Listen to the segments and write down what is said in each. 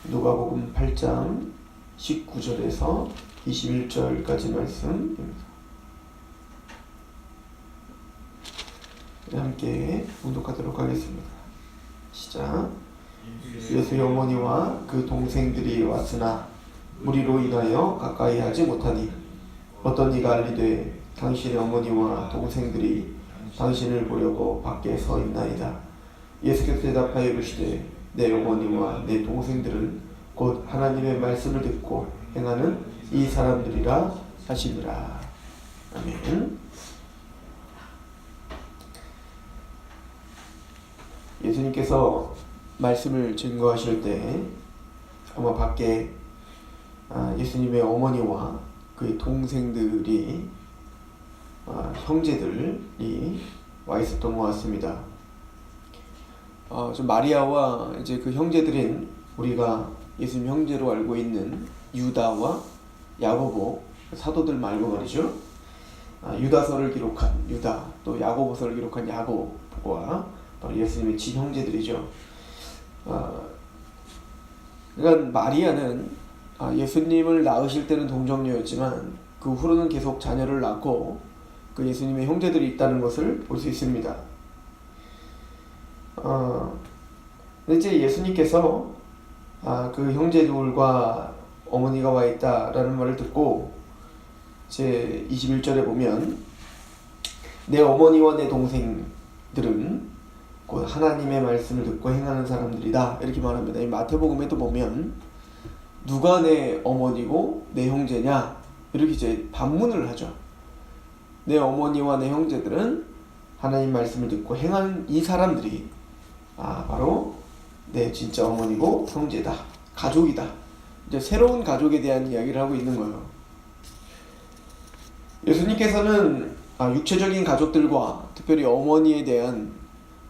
누가복음 8장 19절에서 21절까지 말씀입니다. 함께 봉독하도록 하겠습니다. 시작. 예수의 어머니와 그 동생들이 왔으나 무리로 인하여 가까이 하지 못하니 어떤 이가 알리되 당신의 어머니와 동생들이 당신을 보려고 밖에 서 있나이다. 예수께서 대답하여 이르시되 내 어머니와 내 동생들은 곧 하나님의 말씀을 듣고 행하는 이 사람들이라 하시니라. 아멘. 예수님께서 말씀을 증거하실 때 아마 밖에 예수님의 어머니와 그의 동생들이 형제들이 와 있었던 것 같습니다. 좀 마리아와 이제 그 형제들인 우리가 예수님 형제로 알고 있는 유다와 야고보 사도들 말고 말이죠. 유다서를 기록한 유다, 또 야고보서를 기록한 야고보와 예수님의 친형제들이죠. 그러니까 마리아는 예수님을 낳으실 때는 동정녀였지만 그 후로는 계속 자녀를 낳고 그 예수님의 형제들이 있다는 것을 볼 수 있습니다. 이제 예수님께서 그 형제들과 어머니가 와 있다라는 말을 듣고 이제 21절에 보면 내 어머니와 내 동생들은 곧 하나님의 말씀을 듣고 행하는 사람들이다 이렇게 말합니다. 이 마태복음에도 보면 누가 내 어머니고 내 형제냐 이렇게 이제 반문을 하죠. 내 어머니와 내 형제들은 하나님 말씀을 듣고 행하는 이 사람들이 바로 내 진짜 어머니고 형제다, 가족이다. 이제 새로운 가족에 대한 이야기를 하고 있는 거예요. 예수님께서는 육체적인 가족들과 특별히 어머니에 대한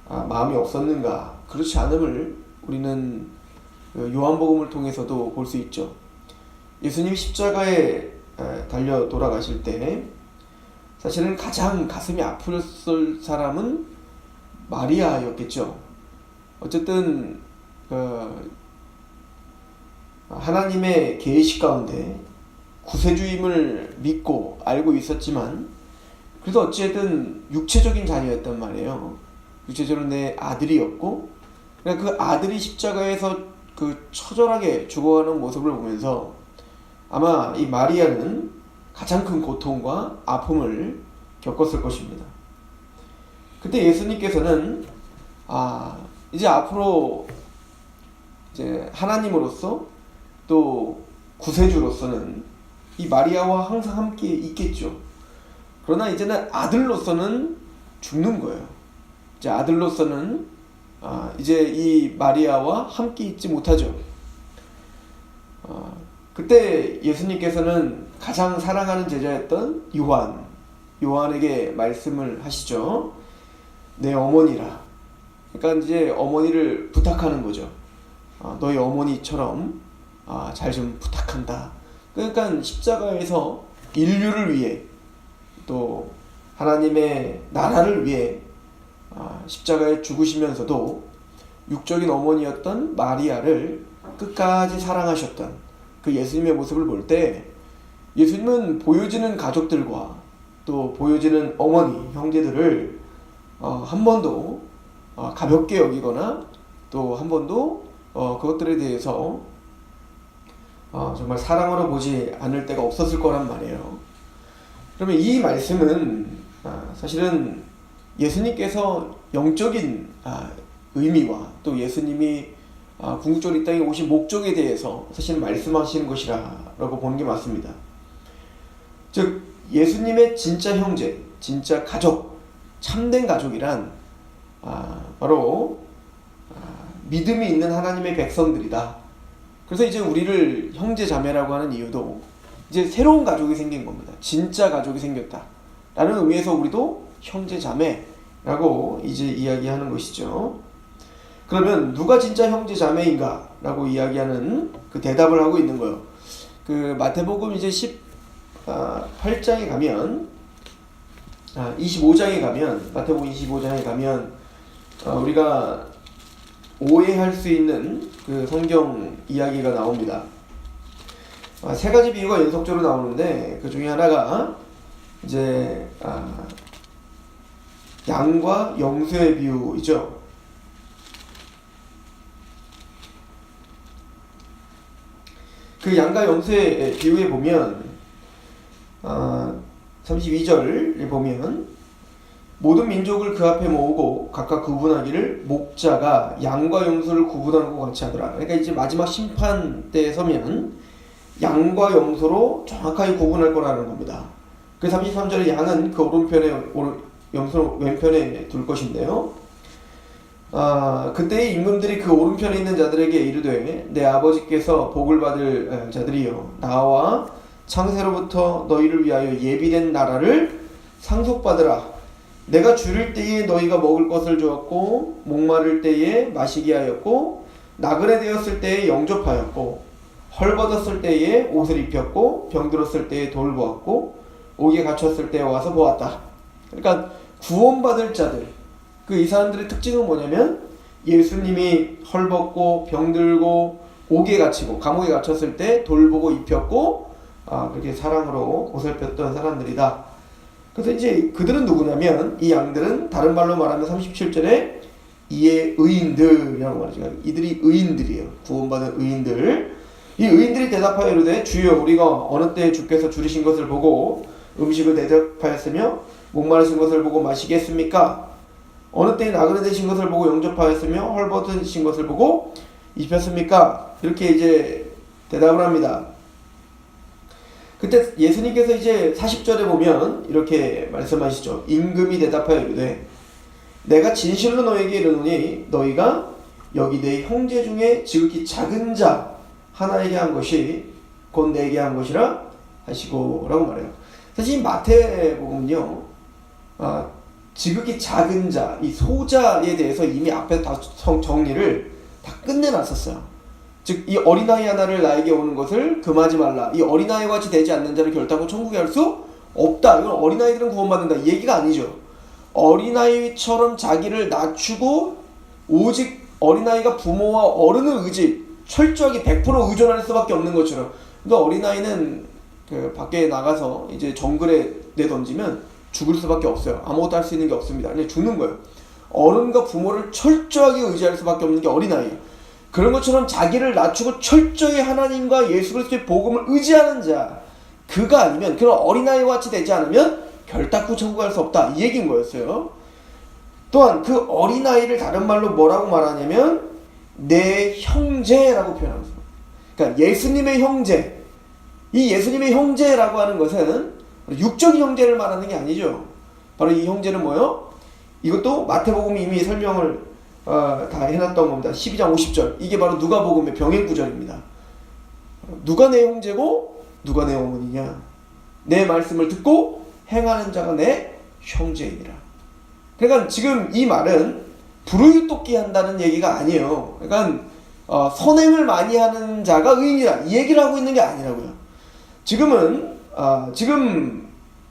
마음이 없었는가? 그렇지 않음을 우리는 요한복음을 통해서도 볼 수 있죠. 예수님이 십자가에 달려 돌아가실 때 사실은 가장 가슴이 아팠을 사람은 마리아였겠죠. 어쨌든 하나님의 계시 가운데 구세주임을 믿고 알고 있었지만 그래도 어찌됐든 육체적인 자녀였단 말이에요. 육체적으로 내 아들이었고 그 아들이 십자가에서 그 처절하게 죽어가는 모습을 보면서 아마 이 마리아는 가장 큰 고통과 아픔을 겪었을 것입니다. 그때 예수님께서는 이제 앞으로 이제 하나님으로서 또 구세주로서는 이 마리아와 항상 함께 있겠죠. 그러나 이제는 아들로서는 죽는 거예요. 이제 아들로서는 이제 이 마리아와 함께 있지 못하죠. 그때 예수님께서는 가장 사랑하는 제자였던 요한에게 말씀을 하시죠. 내 어머니라. 그러니까 이제 어머니를 부탁하는 거죠. 너희 어머니처럼 잘 좀 부탁한다. 그러니까 십자가에서 인류를 위해 또 하나님의 나라를 위해 십자가에 죽으시면서도 육적인 어머니였던 마리아를 끝까지 사랑하셨던 그 예수님의 모습을 볼 때 예수님은 보여지는 가족들과 또 보여지는 어머니, 형제들을 한 번도 가볍게 여기거나 또 한 번도 그것들에 대해서 정말 사랑으로 보지 않을 때가 없었을 거란 말이에요. 그러면 이 말씀은 사실은 예수님께서 영적인 의미와 또 예수님이 궁극적으로 이 땅에 오신 목적에 대해서 사실 말씀하시는 것이라고 보는 게 맞습니다. 즉 예수님의 진짜 형제, 진짜 가족, 참된 가족이란 바로 믿음이 있는 하나님의 백성들이다. 그래서 이제 우리를 형제 자매라고 하는 이유도 이제 새로운 가족이 생긴 겁니다. 진짜 가족이 생겼다 라는 의미에서 우리도 형제 자매라고 이제 이야기하는 것이죠. 그러면 누가 진짜 형제 자매인가 라고 이야기하는 그 대답을 하고 있는 거예요. 그 마태복음 이제 18장에 가면 25장에 가면 마태복음 25장에 가면 우리가 오해할 수 있는 그 성경 이야기가 나옵니다. 세 가지 비유가 연속적으로 나오는데 그 중에 하나가 이제 양과 염소의 비유이죠. 그 양과 염소의 비유에 보면 32절에 보면 모든 민족을 그 앞에 모으고 각각 구분하기를 목자가 양과 염소를 구분하는 것 같이 하더라. 그러니까 이제 마지막 심판 때에 서면 양과 염소로 정확하게 구분할 거라는 겁니다. 그 33절에 양은 그 오른편에 염소 왼편에 둘 것인데요. 그때의 임금들이 그 오른편에 있는 자들에게 이르되 내 아버지께서 복을 받을 자들이여 나와 창세로부터 너희를 위하여 예비된 나라를 상속받으라. 내가 줄일 때에 너희가 먹을 것을 주었고 목마를 때에 마시게 하였고 나그네 되었을 때에 영접하였고 헐벗었을 때에 옷을 입혔고 병들었을 때에 돌보았고 옥에 갇혔을 때에 와서 보았다. 그러니까 구원받을 자들, 이 사람들의 특징은 뭐냐면 예수님이 헐벗고 병들고 옥에 갇히고 감옥에 갇혔을 때 돌보고 입혔고 그렇게 사랑으로 옷을 폈던 사람들이다. 그래서 이제 그들은 누구냐면 이 양들은 다른 말로 말하면 37절에 이의 의인들이라고 말하죠. 이들이 의인들이에요. 구원받은 의인들. 이 의인들이 대답하여 이르되 주여 우리가 어느 때에 주께서 줄이신 것을 보고 음식을 대접하였으며 목마르신 것을 보고 마시겠습니까? 어느 때에 나그네 되신 것을 보고 영접하였으며 헐벗으신 것을 보고 입혔습니까? 이렇게 이제 대답을 합니다. 그때 예수님께서 이제 40절에 보면 이렇게 말씀하시죠. 임금이 대답하여 이르되 내가 진실로 너에게 이르노니 너희가 여기 내 형제 중에 지극히 작은 자 하나에게 한 것이 곧 내게 한 것이라 하시고 라고 말해요. 사실 마태복음은요 지극히 작은 자, 이 소자에 대해서 이미 앞에서 다 정리를 다 끝내놨었어요. 즉 이 어린아이 하나를 나에게 오는 것을 금하지 말라. 이 어린아이와 같이 되지 않는 자를 결단코 천국에 할 수 없다. 이건 어린아이들은 구원받는다. 이 얘기가 아니죠. 어린아이처럼 자기를 낮추고 오직 어린아이가 부모와 어른의 의지 철저하게 100% 의존할 수밖에 없는 것처럼. 그러니까 어린아이는 그 밖에 나가서 이제 정글에 내던지면 죽을 수밖에 없어요. 아무것도 할 수 있는 게 없습니다. 그냥 죽는 거예요. 어른과 부모를 철저하게 의지할 수밖에 없는 게 어린아이예요. 그런 것처럼 자기를 낮추고 철저히 하나님과 예수 그리스도의 복음을 의지하는 자, 그가 아니면 그런 어린아이와 같이 되지 않으면 결단코 천국 갈 수 없다. 이 얘기인 거였어요. 또한 그 어린아이를 다른 말로 뭐라고 말하냐면 내 형제라고 표현합니다. 그러니까 예수님의 형제. 이 예수님의 형제라고 하는 것은 육적인 형제를 말하는 게 아니죠. 바로 이 형제는 뭐예요? 이것도 마태복음이 이미 설명을 다 해놨던 겁니다. 12장 50절. 이게 바로 누가복음의 병행 구절입니다. 누가 내 형제고 누가 내 어머니냐? 내 말씀을 듣고 행하는 자가 내 형제이니라. 그러니까 지금 이 말은 불의웃돕기 한다는 얘기가 아니에요. 그러니까 선행을 많이 하는 자가 의인이라 이 얘기를 하고 있는 게 아니라고요. 지금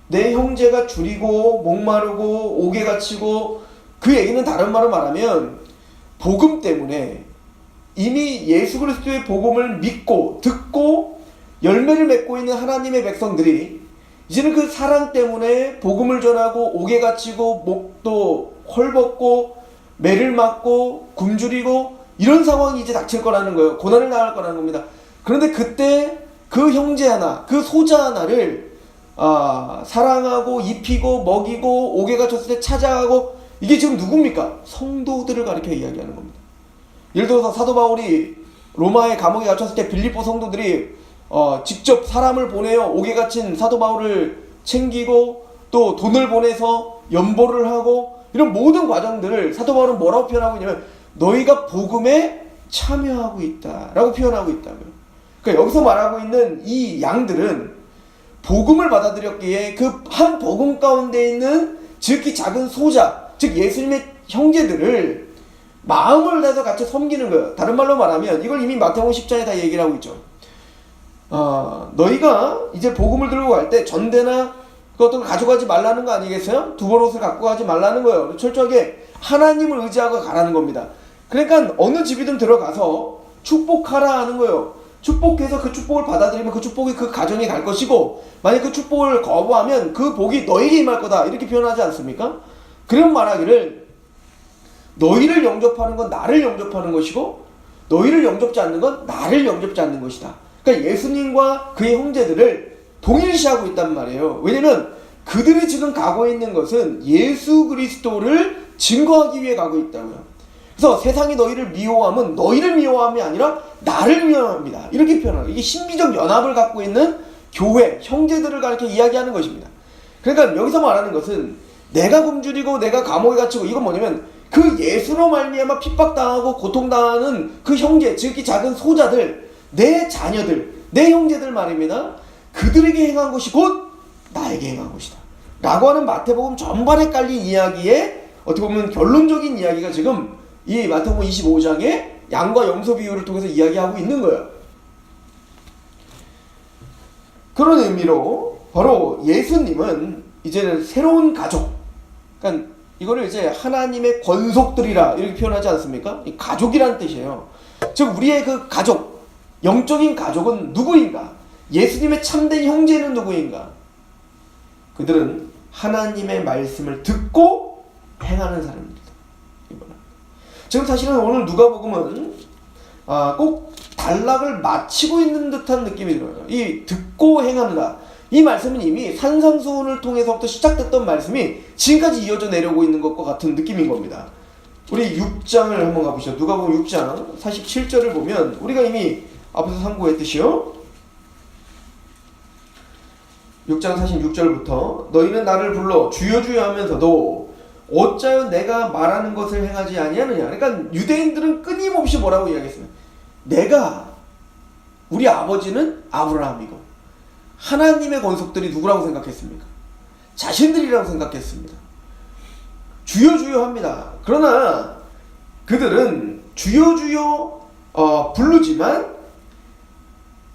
내 형제가 줄이고 목마르고 옥에 갇히고 그 얘기는 다른 말로 말하면 복음 때문에 이미 예수 그리스도의 복음을 믿고 듣고 열매를 맺고 있는 하나님의 백성들이 이제는 그 사랑 때문에 복음을 전하고 옥에 갇히고 목도 헐벗고 매를 맞고 굶주리고 이런 상황이 이제 닥칠 거라는 거예요. 고난을 당할 거라는 겁니다. 그런데 그때 그 형제 하나, 그 소자 하나를 사랑하고 입히고 먹이고 옥에 갇혔을 때 찾아가고 이게 지금 누굽니까? 성도들을 가리켜 이야기하는 겁니다. 예를 들어서 사도 바울이 로마의 감옥에 갇혔을 때 빌립보 성도들이 직접 사람을 보내어 옥에 갇힌 사도 바울을 챙기고 또 돈을 보내서 연보를 하고 이런 모든 과정들을 사도 바울은 뭐라고 표현하고 있냐면 너희가 복음에 참여하고 있다라고 표현하고 있다고요. 그러니까 여기서 말하고 있는 이 양들은 복음을 받아들였기에 그 한 복음 가운데 있는 지극히 작은 소자 즉 예수님의 형제들을 마음을 다해서 같이 섬기는 거예요. 다른 말로 말하면 이걸 이미 마태복음 10장에 다 얘기를 하고 있죠. 너희가 이제 복음을 들고 갈 때 전대나 그것도 가져가지 말라는 거 아니겠어요? 두벌 옷을 갖고 가지 말라는 거예요. 철저하게 하나님을 의지하고 가라는 겁니다. 그러니까 어느 집이든 들어가서 축복하라 하는 거예요. 축복해서 그 축복을 받아들이면 그 축복이 그 가정에 갈 것이고, 만약 그 축복을 거부하면 그 복이 너에게 임할 거다, 이렇게 표현하지 않습니까? 그런 말하기를 너희를 영접하는 건 나를 영접하는 것이고 너희를 영접지 않는 건 나를 영접지 않는 것이다. 그러니까 예수님과 그의 형제들을 동일시하고 있단 말이에요. 왜냐면 그들이 지금 가고 있는 것은 예수 그리스도를 증거하기 위해 가고 있다고요. 그래서 세상이 너희를 미워함은 너희를 미워함이 아니라 나를 미워합니다, 이렇게 표현하는, 이게 신비적 연합을 갖고 있는 교회, 형제들을 가르쳐 이야기하는 것입니다. 그러니까 여기서 말하는 것은 내가 굶주리고 내가 감옥에 갇히고, 이건 뭐냐면 그 예수로 말미암아 핍박당하고 고통당하는 그 형제, 즉 이 작은 소자들, 내 자녀들, 내 형제들 말입니다. 그들에게 행한 것이 곧 나에게 행한 것이다 라고 하는 마태복음 전반에 깔린 이야기에 어떻게 보면 결론적인 이야기가 지금 이 마태복음 25장의 양과 염소 비유를 통해서 이야기하고 있는 거예요. 그런 의미로 바로 예수님은 이제는 새로운 가족, 그러니까 이거를 이제 하나님의 권속들이라 이렇게 표현하지 않습니까? 이 가족이라는 뜻이에요. 즉 우리의 그 가족, 영적인 가족은 누구인가? 예수님의 참된 형제는 누구인가? 그들은 하나님의 말씀을 듣고 행하는 사람입니다. 지금 사실은 오늘 누가복음은 꼭 단락을 마치고 있는 듯한 느낌이 들어요. 이 듣고 행하느라, 이 말씀은 이미 산상수훈을 통해서부터 시작됐던 말씀이 지금까지 이어져 내려오고 있는 것과 같은 느낌인 겁니다. 우리 6장을 한번 가보시죠. 누가복음 6장 47절을 보면 우리가 이미 앞에서 상고했듯이요, 6장 46절부터 너희는 나를 불러 주여 주여 하면서도 어찌하여 내가 말하는 것을 행하지 아니하느냐. 그러니까 유대인들은 끊임없이 뭐라고 이야기했습니다. 내가, 우리 아버지는 아브라함이고 하나님의 권속들이 누구라고 생각했습니까? 자신들이라고 생각했습니다. 주여 주여 합니다. 그러나 그들은 주여 주여 부르지만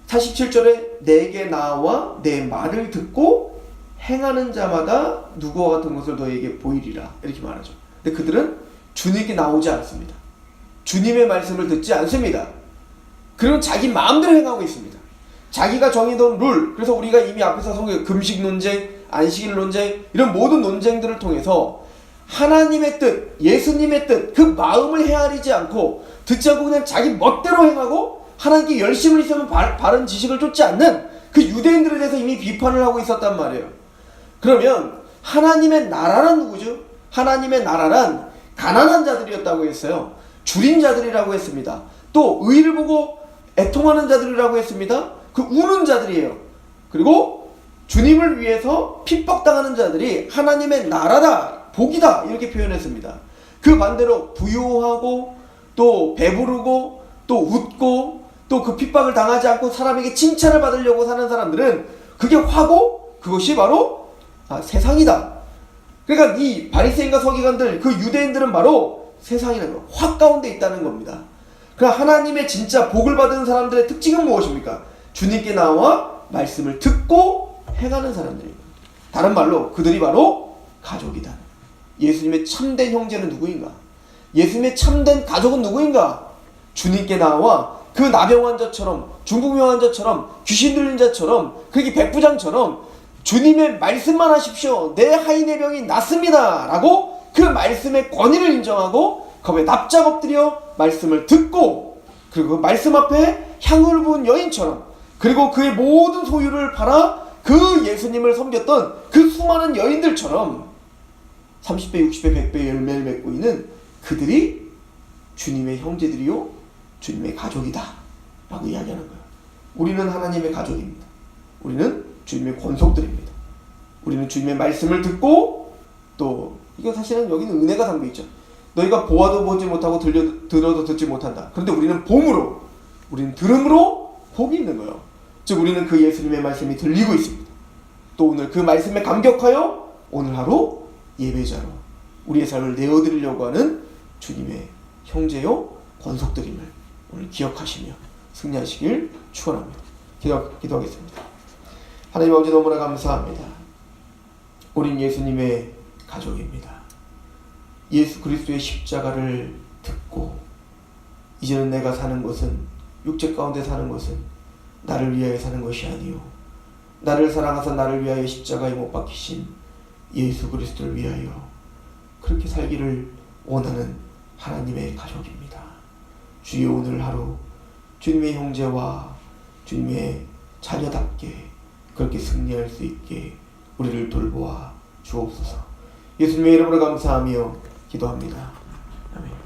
47절에 내게 나와 내 말을 듣고 행하는 자마다 누구와 같은 것을 너에게 보이리라, 이렇게 말하죠. 근데 그들은 주님께 나오지 않습니다. 주님의 말씀을 듣지 않습니다. 그리고 자기 마음대로 행하고 있습니다. 자기가 정해둔 룰, 그래서 우리가 이미 앞에서 성경 금식 논쟁, 안식일 논쟁, 이런 모든 논쟁들을 통해서 하나님의 뜻, 예수님의 뜻, 그 마음을 헤아리지 않고 듣지 않고 그냥 자기 멋대로 행하고 하나님께 열심을 있으면 바른 지식을 쫓지 않는 그 유대인들에 대해서 이미 비판을 하고 있었단 말이에요. 그러면 하나님의 나라란 누구죠? 하나님의 나라란 가난한 자들이었다고 했어요. 줄인 자들이라고 했습니다. 또 의를 보고 애통하는 자들이라고 했습니다. 그 우는 자들이에요. 그리고 주님을 위해서 핍박당하는 자들이 하나님의 나라다, 복이다, 이렇게 표현했습니다. 그 반대로 부유하고 또 배부르고 또 웃고 또 그 핍박을 당하지 않고 사람에게 칭찬을 받으려고 사는 사람들은 그게 화고 그것이 바로 세상이다. 그러니까 이 바리새인과 서기관들, 그 유대인들은 바로 세상이라는 거, 화 가운데 있다는 겁니다. 그러니까 하나님의 진짜 복을 받은 사람들의 특징은 무엇입니까? 주님께 나와 말씀을 듣고 행하는 사람들입니다. 다른 말로 그들이 바로 가족이다. 예수님의 참된 형제는 누구인가? 예수님의 참된 가족은 누구인가? 주님께 나와 그 나병 환자처럼, 중풍병 환자처럼, 귀신 들린 자처럼, 그렇게 백부장처럼 주님의 말씀만 하십시오, 내 하인의 병이 낫습니다 라고 그 말씀의 권위를 인정하고 겁에 납작 엎드려 말씀을 듣고, 그리고 그 말씀 앞에 향을 부은 여인처럼, 그리고 그의 모든 소유를 팔아 그 예수님을 섬겼던 그 수많은 여인들처럼 30배, 60배, 100배 열매를 맺고 있는 그들이 주님의 형제들이요 주님의 가족이다 라고 이야기하는 거예요. 우리는 하나님의 가족입니다. 우리는 주님의 권속들입니다. 우리는 주님의 말씀을 듣고, 또 이거 사실은 여기는 은혜가 담겨 있죠. 너희가 보아도 보지 못하고 들어도 듣지 못한다. 그런데 우리는 봄으로, 우리는 들음으로 복이 있는 거예요. 즉 우리는 그 예수님의 말씀이 들리고 있습니다. 또 오늘 그 말씀에 감격하여 오늘 하루 예배자로 우리의 삶을 내어드리려고 하는 주님의 형제요 권속들임을 오늘 기억하시며 승리하시길 축원합니다. 기도하겠습니다. 하나님 아버지, 너무나 감사합니다. 우린 예수님의 가족입니다. 예수 그리스도의 십자가를 듣고 이제는 내가 사는 것은, 육체 가운데 사는 것은 나를 위하여 사는 것이 아니요 나를 사랑하사 나를 위하여 십자가에 못 박히신 예수 그리스도를 위하여 그렇게 살기를 원하는 하나님의 가족입니다. 주의 오늘 하루 주님의 형제와 주님의 자녀답게 그렇게 승리할 수 있게 우리를 돌보아 주옵소서. 예수님의 이름으로 감사하며 기도합니다. 아멘.